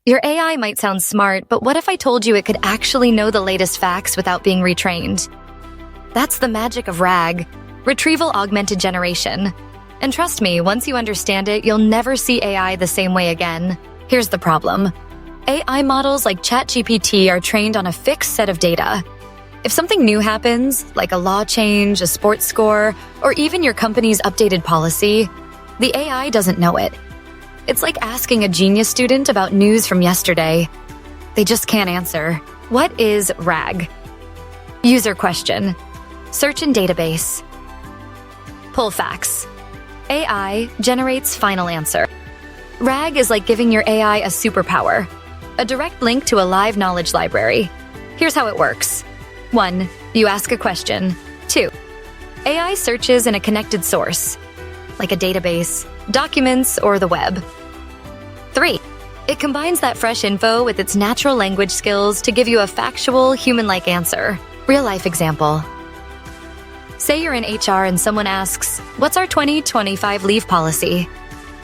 Your AI might sound smart, but what if I told you it could actually know the latest facts without being retrained? That's the magic of RAG, Retrieval-Augmented Generation. And trust me, once you understand it, you'll never see AI the same way again. Here's the problem. AI models like ChatGPT are trained on a fixed set of data. If something new happens, like a law change, a sports score, or even your company's updated policy, the AI doesn't know it. It's like asking a genius student about news from yesterday. They just can't answer. What is RAG? User question. Search in database. Pull facts. AI generates final answer. RAG is like giving your AI a superpower, a direct link to a live knowledge library. Here's how it works. 1. You ask a question. 2. AI searches in a connected source, like a database, documents, or the web. 3. It combines that fresh info with its natural language skills to give you a factual, human-like answer. Real-life example. Say you're in HR and someone asks, "What's our 2025 leave policy?"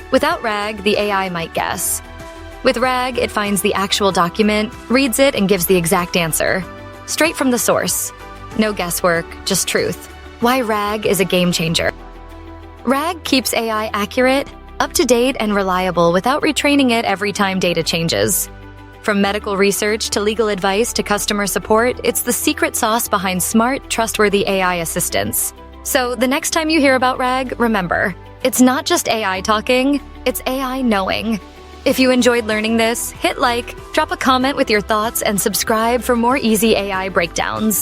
Without RAG, the AI might guess. With RAG, it finds the actual document, reads it, and gives the exact answer. Straight from the source. No guesswork, just truth. Why RAG is a game changer. RAG keeps AI accurate, up-to-date, and reliable without retraining it every time data changes. From medical research to legal advice to customer support, it's the secret sauce behind smart, trustworthy AI assistants. So the next time you hear about RAG, remember, it's not just AI talking, it's AI knowing. If you enjoyed learning this, hit like, drop a comment with your thoughts, and subscribe for more easy AI breakdowns.